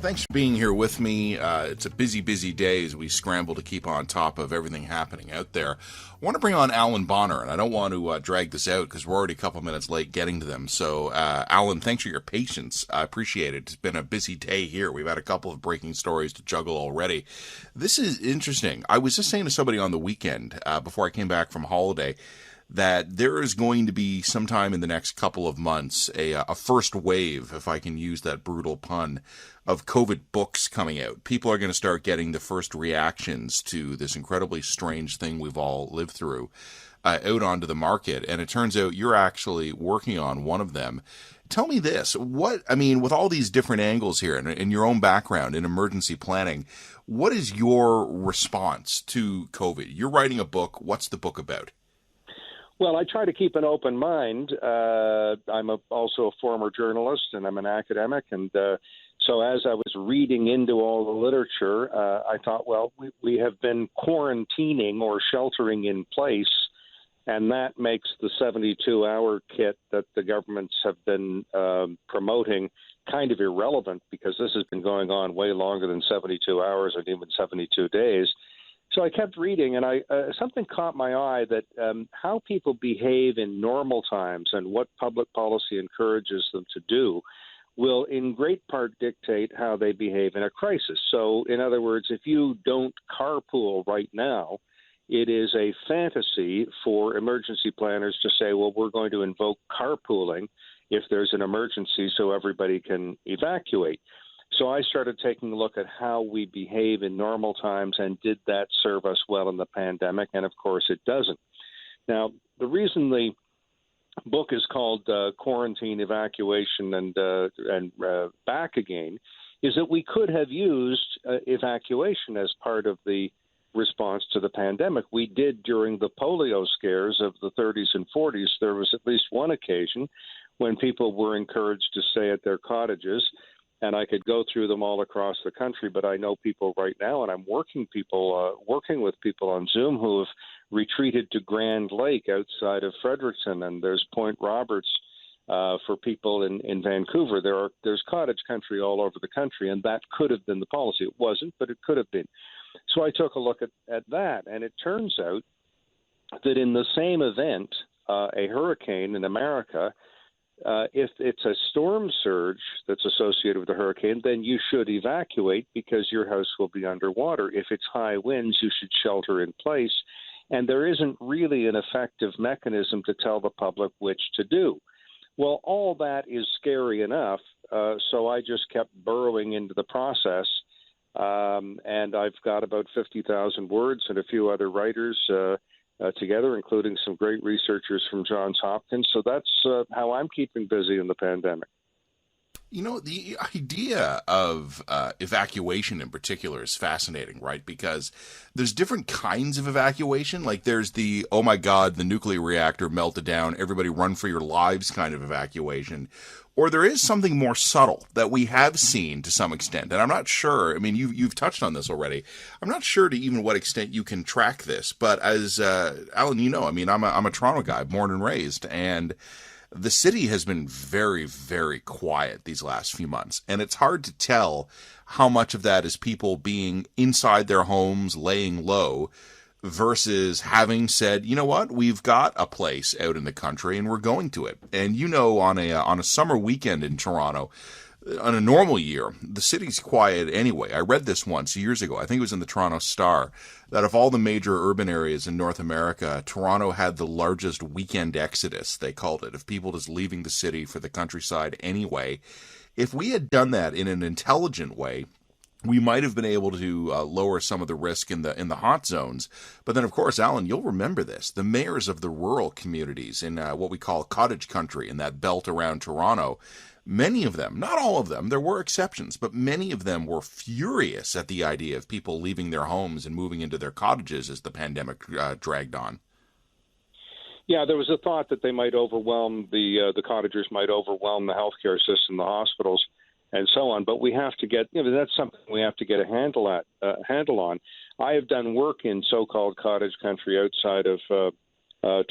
Thanks for being here with me. It's a busy, busy day as we scramble to keep on top of everything happening out there. I want to bring on Allan Bonner, and I don't want to drag this out because we're already a couple minutes late getting to them. So, Allan, thanks for your patience. I appreciate it. It's been a busy day here. We've had a couple of breaking stories to juggle already. This is interesting. I was just saying to somebody on the weekend before I came back from holiday that there is going to be sometime in the next couple of months a first wave, if I can use that brutal pun, of COVID books coming out. People are going to start getting the first reactions to this incredibly strange thing we've all lived through out onto the market. And it turns out you're actually working on one of them. Tell me this, with all these different angles here and your own background in emergency planning, what is your response to COVID? You're writing a book. What's the book about? Well, I try to keep an open mind. I'm also a former journalist, and I'm an academic. And so as I was reading into all the literature, I thought, well, we have been quarantining or sheltering in place, and that makes the 72-hour kit that the governments have been promoting kind of irrelevant, because this has been going on way longer than 72 hours or even 72 days. So I kept reading, and something caught my eye that how people behave in normal times and what public policy encourages them to do will in great part dictate how they behave in a crisis. So, in other words, if you don't carpool right now, it is a fantasy for emergency planners to say, well, we're going to invoke carpooling if there's an emergency so everybody can evacuate. So I started taking a look at how we behave in normal times, and did that serve us well in the pandemic? And, of course, it doesn't. Now, the reason the book is called Quarantine, Evacuation, and Back Again is that we could have used evacuation as part of the response to the pandemic. We did during the polio scares of the 30s and 40s. There was at least one occasion when people were encouraged to stay at their cottages. And I could go through them all across the country, but I know people right now, and I'm working with people on Zoom who have retreated to Grand Lake outside of Fredericton, and there's Point Roberts for people in Vancouver. There's cottage country all over the country, and that could have been the policy. It wasn't, but it could have been. So I took a look at that, and it turns out that in the same event, a hurricane in America, if it's a storm surge that's associated with the hurricane, then you should evacuate because your house will be underwater. If it's high winds, you should shelter in place. And there isn't really an effective mechanism to tell the public which to do. Well, all that is scary enough, so I just kept burrowing into the process. And I've got about 50,000 words and a few other writers together, including some great researchers from Johns Hopkins. So that's how I'm keeping busy in the pandemic. You know, the idea of evacuation in particular is fascinating, right? Because there's different kinds of evacuation. Like there's the, oh my God, the nuclear reactor melted down, everybody run for your lives kind of evacuation. Or there is something more subtle that we have seen to some extent. And I'm not sure, I mean, you've touched on this already. I'm not sure to even what extent you can track this. But as Allan, you know, I mean, I'm a Toronto guy, born and raised. And the city has been very, very quiet these last few months. And it's hard to tell how much of that is people being inside their homes, laying low, versus having said, you know what, we've got a place out in the country and we're going to it. And you know, on a summer weekend in Toronto, on a normal year, the city's quiet anyway. I read this once years ago, I think it was in the Toronto Star, that of all the major urban areas in North America, Toronto had the largest weekend exodus, they called it, of people just leaving the city for the countryside anyway. If we had done that in an intelligent way, we might have been able to lower some of the risk in the hot zones. But then, of course, Allan, you'll remember this. The mayors of the rural communities in what we call cottage country, in that belt around Toronto, many of them, not all of them, there were exceptions, but many of them were furious at the idea of people leaving their homes and moving into their cottages as the pandemic dragged on. Yeah, there was a thought that they might overwhelm the cottagers, might overwhelm the healthcare system, the hospitals, and so on. But we have to get, that's something we have to get a handle on. I have done work in so-called cottage country outside of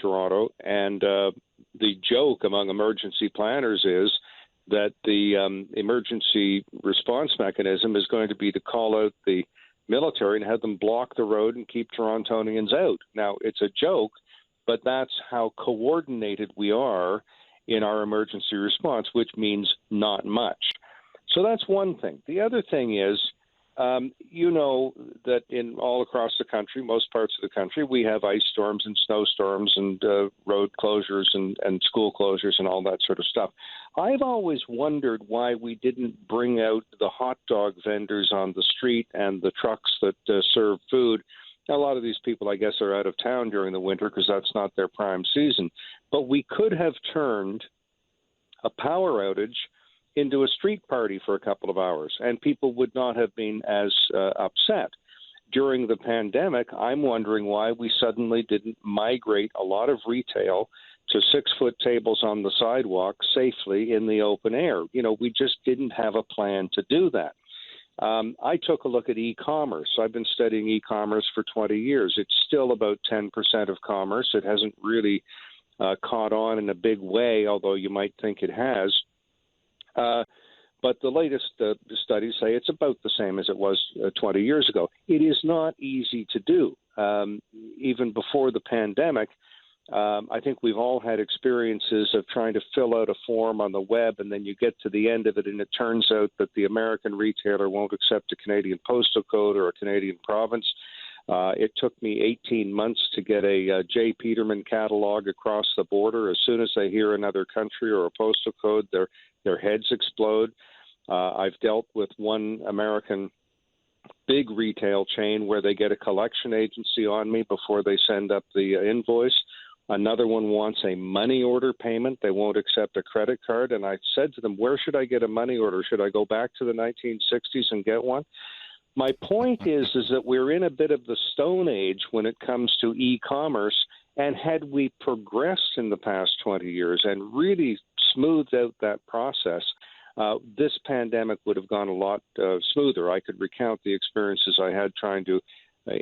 Toronto, and the joke among emergency planners is that the emergency response mechanism is going to be to call out the military and have them block the road and keep Torontonians out. Now, it's a joke, but that's how coordinated we are in our emergency response, which means not much. So that's one thing. The other thing is, you know that in all across the country, most parts of the country, we have ice storms and snowstorms and road closures and school closures and all that sort of stuff. I've always wondered why we didn't bring out the hot dog vendors on the street and the trucks that serve food. A lot of these people, I guess, are out of town during the winter because that's not their prime season. But we could have turned a power outage into a street party for a couple of hours, and people would not have been as upset. During the pandemic, I'm wondering why we suddenly didn't migrate a lot of retail to 6-foot tables on the sidewalk safely in the open air. You know, we just didn't have a plan to do that. I took a look at e-commerce. I've been studying e-commerce for 20 years. It's still about 10% of commerce. It hasn't really caught on in a big way, although you might think it has. But the latest studies say it's about the same as it was 20 years ago. It is not easy to do. Even before the pandemic, I think we've all had experiences of trying to fill out a form on the web, and then you get to the end of it, and it turns out that the American retailer won't accept a Canadian postal code or a Canadian province. It took me 18 months to get a J. Peterman catalog across the border. As soon as they hear another country or a postal code, their heads explode. I've dealt with one American big retail chain where they get a collection agency on me before they send up the invoice. Another one wants a money order payment. They won't accept a credit card. And I said to them, where should I get a money order? Should I go back to the 1960s and get one? My point is that we're in a bit of the Stone Age when it comes to e-commerce. And had we progressed in the past 20 years and really smoothed out that process, this pandemic would have gone a lot smoother. I could recount the experiences I had trying to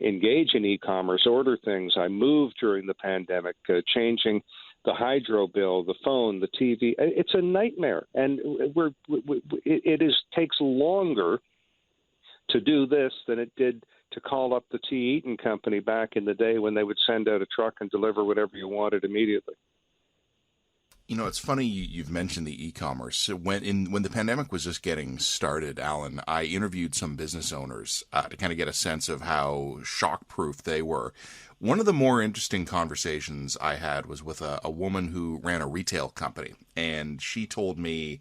engage in e-commerce, order things. I moved during the pandemic, changing the hydro bill, the phone, the TV. It's a nightmare, and it takes longer to do this than it did to call up the T. Eaton Company back in the day when they would send out a truck and deliver whatever you wanted immediately. You know, it's funny you've mentioned the e-commerce. When the pandemic was just getting started, Allan, I interviewed some business owners to kind of get a sense of how shock-proof they were. One of the more interesting conversations I had was with a woman who ran a retail company, and she told me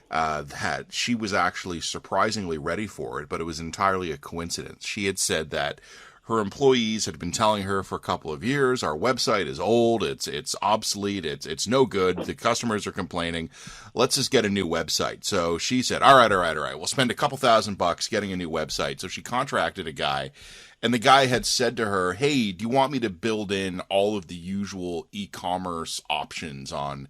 that she was actually surprisingly ready for it, but it was entirely a coincidence. She had said that her employees had been telling her for a couple of years, our website is old, it's obsolete, it's no good, the customers are complaining, let's just get a new website. So she said, all right, we'll spend a couple $1,000 getting a new website. So she contracted a guy, and the guy had said to her, hey, do you want me to build in all of the usual e-commerce options on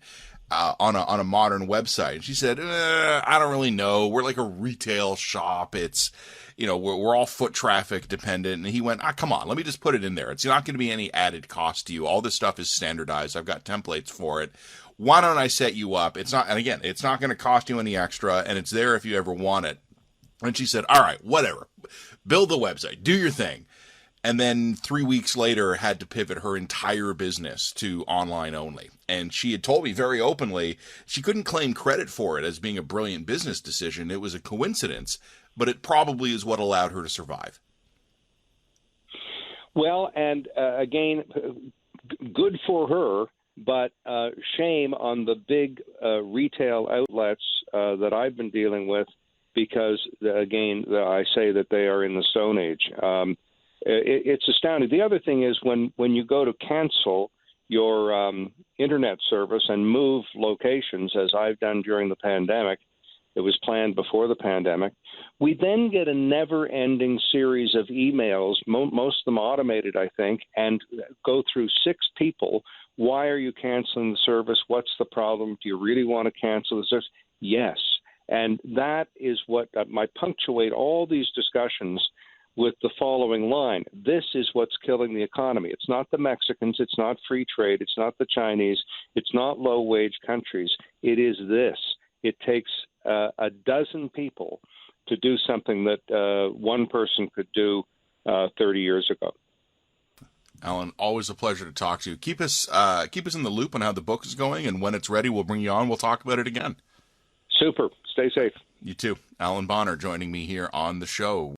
a modern website? And she said, I don't really know. We're like a retail shop. It's, you know, we're all foot traffic dependent. And he went, come on, let me just put it in there. It's not going to be any added cost to you. All this stuff is standardized. I've got templates for it. Why don't I set you up? It's not, and again, it's not going to cost you any extra, and it's there if you ever want it. And she said, all right, whatever. Build the website. Do your thing. And then 3 weeks later had to pivot her entire business to online only. And she had told me very openly she couldn't claim credit for it as being a brilliant business decision. It was a coincidence, but it probably is what allowed her to survive. Well, and again, good for her, but shame on the big retail outlets that I've been dealing with because, again, I say that they are in the Stone Age. It's astounding. The other thing is when you go to cancel your internet service and move locations, as I've done during the pandemic, it was planned before the pandemic, we then get a never-ending series of emails, most of them automated, I think, and go through 6 people. Why are you canceling the service? What's the problem? Do you really want to cancel the service? Yes. And that is what I punctuate all these discussions with the following line. This is what's killing the economy. It's not the Mexicans. It's not free trade. It's not the Chinese. It's not low-wage countries. It is this. it takes a dozen people to do something that one person could do 30 years ago. Allan, always a pleasure to talk to you. Keep us in the loop on how the book is going, and when it's ready, we'll bring you on. We'll talk about it again. Super. Stay safe. You too. Allan Bonner joining me here on the show.